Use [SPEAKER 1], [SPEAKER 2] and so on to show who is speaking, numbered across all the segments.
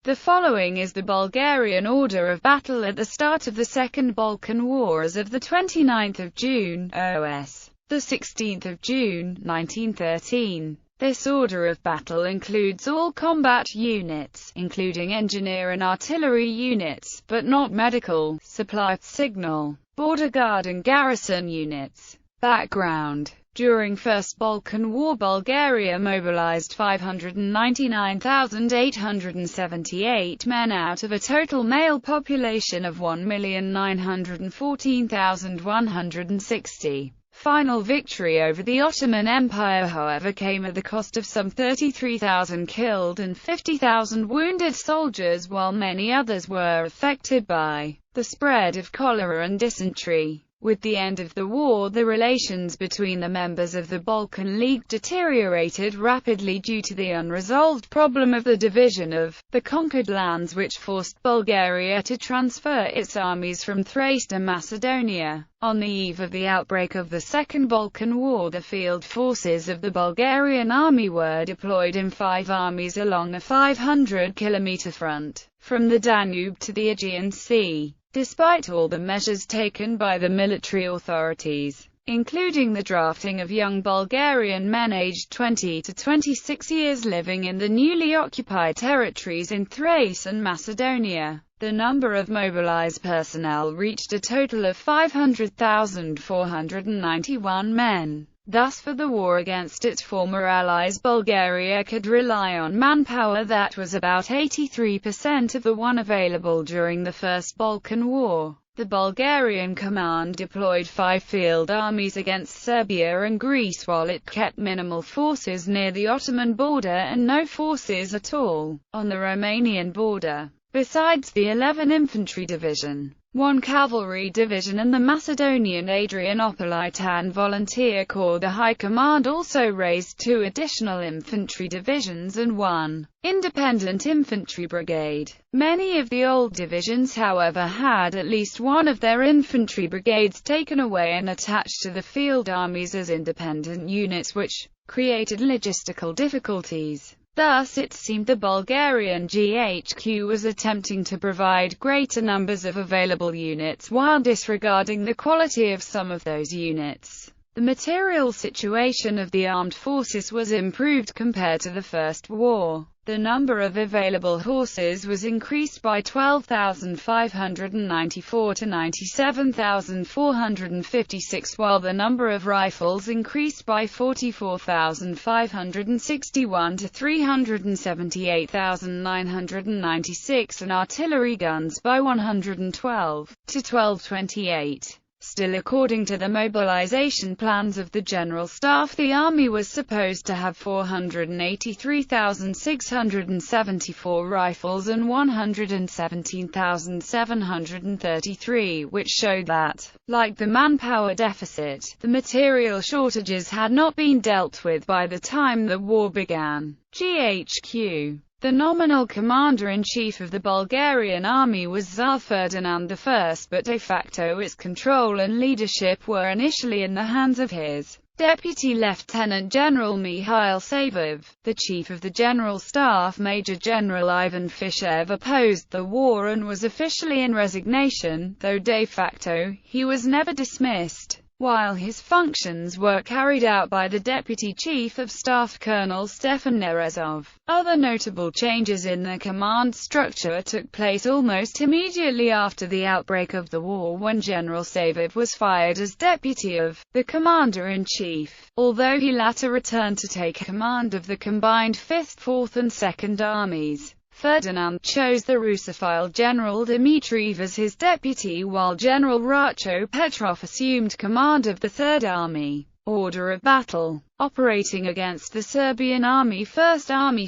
[SPEAKER 1] The following is the Bulgarian order of battle at the start of the Second Balkan War as of the 29th of June, OS, the 16th of June, 1913. This order of battle includes all combat units, including engineer and artillery units, but not medical, supply, signal, border guard and garrison units. Background: during First Balkan War, Bulgaria mobilized 599,878 men out of a total male population of 1,914,160. Final victory over the Ottoman Empire, however, came at the cost of some 33,000 killed and 50,000 wounded soldiers, while many others were affected by the spread of cholera and dysentery. With the end of the war, the relations between the members of the Balkan League deteriorated rapidly due to the unresolved problem of the division of the conquered lands, which forced Bulgaria to transfer its armies from Thrace to Macedonia. On the eve of the outbreak of the Second Balkan War, the field forces of the Bulgarian army were deployed in 5 armies along a 500-kilometer front, from the Danube to the Aegean Sea. Despite all the measures taken by the military authorities, including the drafting of young Bulgarian men aged 20 to 26 years living in the newly occupied territories in Thrace and Macedonia, the number of mobilized personnel reached a total of 500,491 men. Thus, for the war against its former allies, Bulgaria could rely on manpower that was about 83% of the one available during the First Balkan War. The Bulgarian command deployed 5 field armies against Serbia and Greece, while it kept minimal forces near the Ottoman border and no forces at all on the Romanian border. Besides the 11 Infantry Division, 1 Cavalry Division and the Macedonian Adrianopolitan Volunteer Corps, the High Command also raised 2 additional infantry divisions and 1 independent infantry brigade. Many of the old divisions, however, had at least one of their infantry brigades taken away and attached to the field armies as independent units, which created logistical difficulties. Thus, it seemed the Bulgarian GHQ was attempting to provide greater numbers of available units while disregarding the quality of some of those units. The material situation of the armed forces was improved compared to the First War. The number of available horses was increased by 12,594 to 97,456, while the number of rifles increased by 44,561 to 378,996, and artillery guns by 112 to 1228. Still, according to the mobilization plans of the General Staff, the army was supposed to have 483,674 rifles and 117,733, which showed that, like the manpower deficit, the material shortages had not been dealt with by the time the war began. GHQ. The nominal commander-in-chief of the Bulgarian army was Tsar Ferdinand I, but de facto its control and leadership were initially in the hands of his Deputy Lieutenant General Mikhail Savev. The chief of the General Staff, Major General Ivan Fishev, opposed the war and was officially in resignation, though de facto, he was never dismissed, while his functions were carried out by the Deputy Chief of Staff Colonel Stefan Nerezov. Other notable changes in the command structure took place almost immediately after the outbreak of the war, when General Savev was fired as deputy of the commander-in-chief, although he later returned to take command of the combined 5th, 4th and 2nd Armies. Ferdinand chose the Russophile General Dmitriev as his deputy, while General Racho Petrov assumed command of the Third Army. Order of battle. Operating against the Serbian Army, First Army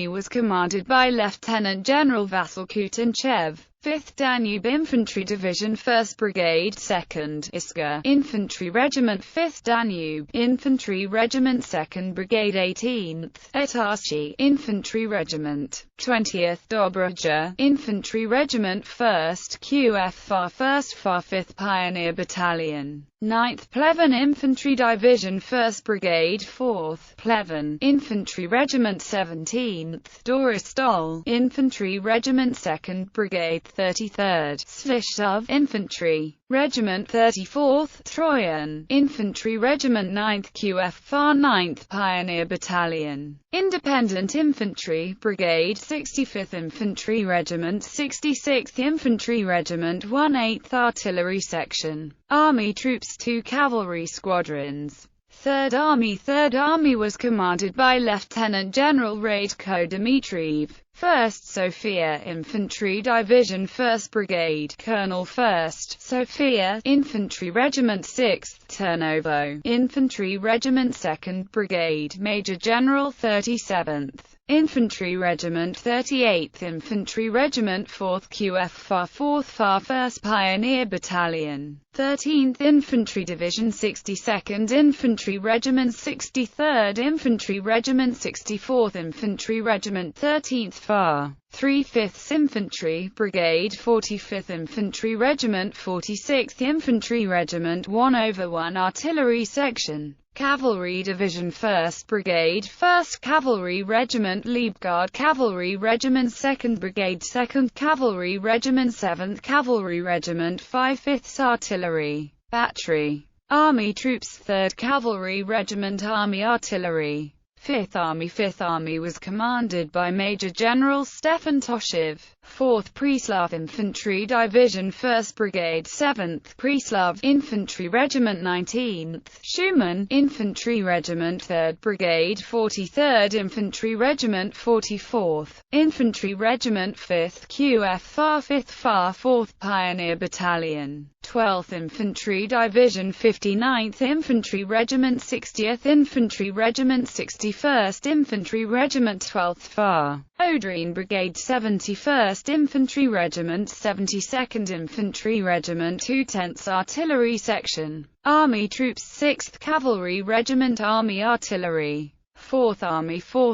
[SPEAKER 1] was commanded by Lieutenant General Vasil Kutanchev. 5th Danube Infantry Division, 1st Brigade, 2nd Iska Infantry Regiment, 5th Danube Infantry Regiment, 2nd Brigade, 18th Etarchi Infantry Regiment, 20th Dobruja Infantry Regiment, 1st QFR, 1st FAR, 5th Pioneer Battalion, 9th Pleven Infantry Division 1st Brigade 4th Pleven Infantry Regiment 17th Doristol Infantry Regiment 2nd Brigade 33rd Svishov Infantry Regiment 34th Troyan Infantry Regiment 9th QFR 9th Pioneer Battalion Independent Infantry Brigade 65th Infantry Regiment 66th Infantry Regiment 1/8th Artillery Section Army Troops 2 Cavalry Squadrons 3rd Army was commanded by Lieutenant General Radko Dmitriev. 1st Sofia Infantry Division 1st Brigade Colonel 1st Sofia Infantry Regiment 6th Turnovo Infantry Regiment 2nd Brigade Major General 37th Infantry Regiment 38th Infantry Regiment 4th QFR 4th FAR 1st Pioneer Battalion 13th Infantry Division 62nd Infantry Regiment 63rd Infantry Regiment 64th Infantry Regiment 13th FAR 3 5th Infantry Brigade 45th Infantry Regiment 46th Infantry Regiment 1/1 Artillery Section Cavalry Division 1st Brigade 1st Cavalry Regiment Leibgard Cavalry Regiment 2nd Brigade 2nd Cavalry Regiment 7th Cavalry Regiment 5th Artillery Battery Army Troops 3rd Cavalry Regiment Army Artillery 5th Army was commanded by Major General Stefan Toshev. 4th Preslav Infantry Division 1st Brigade 7th Preslav Infantry Regiment 19th Schumann Infantry Regiment 3rd Brigade 43rd Infantry Regiment 44th Infantry Regiment 5th QFR 5th FAR 4th Pioneer Battalion 12th Infantry Division 59th Infantry Regiment 60th Infantry Regiment 61st Infantry Regiment 12th FAR Odrine Brigade 71st Infantry Regiment 72nd Infantry Regiment 2/10th Artillery Section Army Troops 6th Cavalry Regiment Army Artillery 4th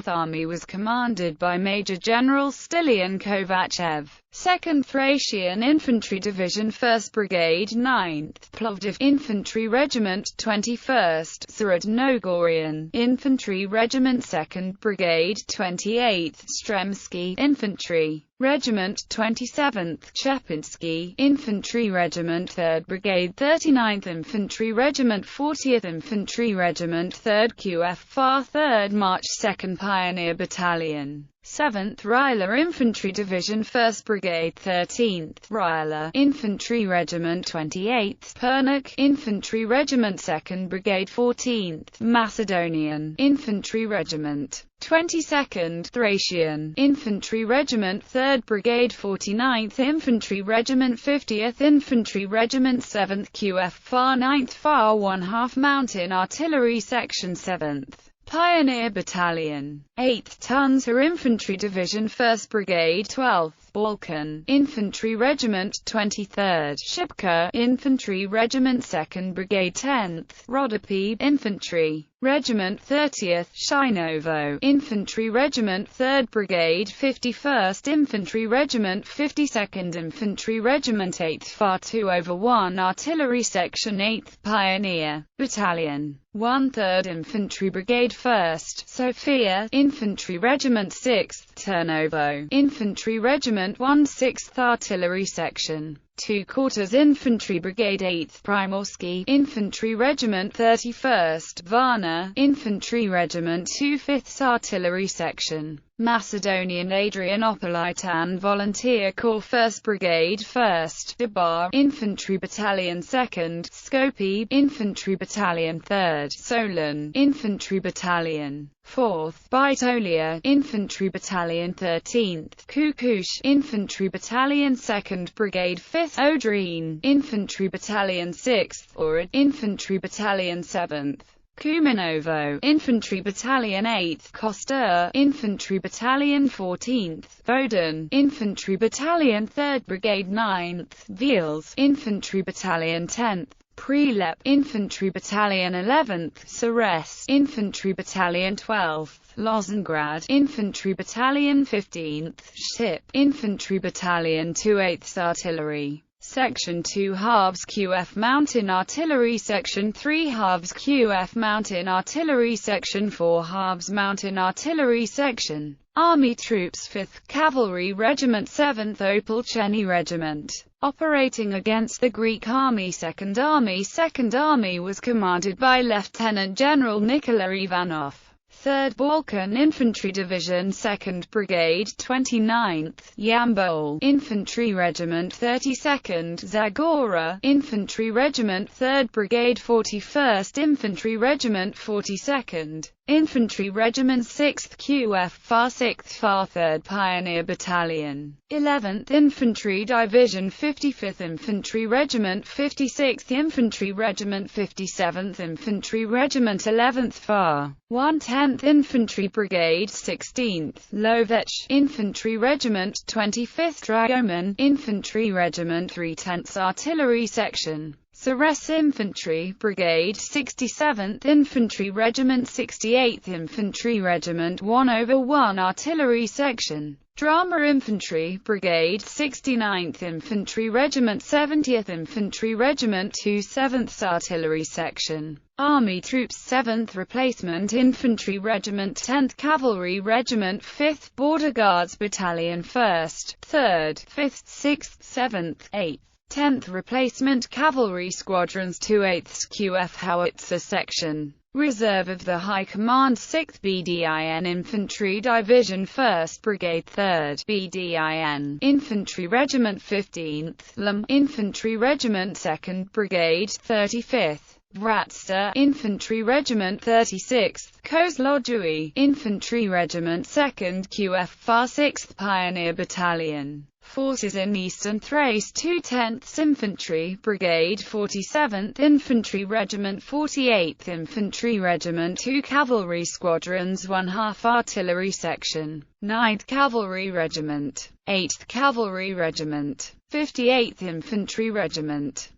[SPEAKER 1] Army was commanded by Major General Stilian Kovachev. 2nd Thracian Infantry Division 1st Brigade 9th Plovdiv Infantry Regiment 21st Zarodnogorian Infantry Regiment 2nd Brigade 28th Stremsky Infantry Regiment 27th Chepinsky Infantry Regiment 3rd Brigade 39th Infantry Regiment 40th Infantry Regiment 3rd QFR 3rd March 2nd Pioneer Battalion 7th Ryla Infantry Division 1st Brigade 13th Ryla Infantry Regiment 28th Pernuk Infantry Regiment 2nd Brigade 14th Macedonian Infantry Regiment 22nd Thracian Infantry Regiment 3rd Brigade 49th Infantry Regiment 50th Infantry Regiment 7th QFR 9th FAR 1/2 Mountain Artillery Section 7th Pioneer Battalion 8th Tunzer Infantry Division 1st Brigade 12th Balkan Infantry Regiment 23rd Shipka Infantry Regiment 2nd Brigade 10th Rodopi Infantry Regiment 30th Shinovo Infantry Regiment 3rd Brigade 51st Infantry Regiment 52nd Infantry Regiment 8th FAR 2/1 Artillery Section 8th Pioneer Battalion 1/3 Infantry Brigade 1st Sofia Infantry Regiment 6th Turnovo Infantry Regiment 1 6th Artillery Section 2 Quarters Infantry Brigade 8th Primorsky Infantry Regiment 31st Varna Infantry Regiment 2 5th Artillery Section Macedonian Adrianopolitan Volunteer Corps 1st Brigade 1st Debar Infantry Battalion 2nd Skopje Infantry Battalion 3rd Solon Infantry Battalion 4th Bitolia Infantry Battalion 13th Kukush Infantry Battalion 2nd Brigade 5th Odrine Infantry Battalion 6th Orad Infantry Battalion 7th Kumanovo Infantry Battalion 8th Koster Infantry Battalion 14th Voden Infantry Battalion 3rd Brigade 9th Veals Infantry Battalion 10th Prilep Infantry Battalion 11th Ceres Infantry Battalion 12th Lozengrad Infantry Battalion 15th Ship Infantry Battalion 2 8th Artillery Section 2 Halves QF Mountain Artillery, Section 3 Halves QF Mountain Artillery, Section 4 Halves Mountain Artillery, Section Army Troops 5th Cavalry Regiment 7th Opolcheny Regiment. Operating against the Greek Army. 2nd Army. 2nd Army was commanded by Lieutenant General Nikola Ivanov. 3rd Balkan Infantry Division, 2nd Brigade, 29th Yambol Infantry Regiment, 32nd Zagora Infantry Regiment, 3rd Brigade, 41st Infantry Regiment, 42nd Infantry Regiment, 6th QF FAR, 6th FAR, 3rd Pioneer Battalion, 11th Infantry Division, 55th Infantry Regiment, 56th Infantry Regiment, 57th Infantry Regiment, 11th FAR, 110th Infantry Brigade, 16th Lovech Infantry Regiment, 25th Dragoman Infantry Regiment, 3/10 Artillery Section, Ceres Infantry Brigade, 67th Infantry Regiment, 68th Infantry Regiment, 1/1 Artillery Section, Drama Infantry Brigade, 69th Infantry Regiment, 70th Infantry Regiment, 2/7 Artillery Section, Army Troops 7th Replacement Infantry Regiment, 10th Cavalry Regiment, 5th Border Guards Battalion, 1st, 3rd, 5th, 6th, 7th, 8th. 10th Replacement Cavalry Squadrons, 2/8 QF Howitzer Section, Reserve of the High Command 6th BDIN Infantry Division, 1st Brigade, 3rd BDIN Infantry Regiment, 15th LM Infantry Regiment, 2nd Brigade, 35th Bratster Infantry Regiment, 36th Kozlodui Infantry Regiment, 2nd QF FAR, 6th Pioneer Battalion. Forces in Eastern Thrace, 2/10 Infantry Brigade, 47th Infantry Regiment, 48th Infantry Regiment, 2 Cavalry Squadrons, 1/2 Artillery Section, 9th Cavalry Regiment, 8th Cavalry Regiment, 58th Infantry Regiment.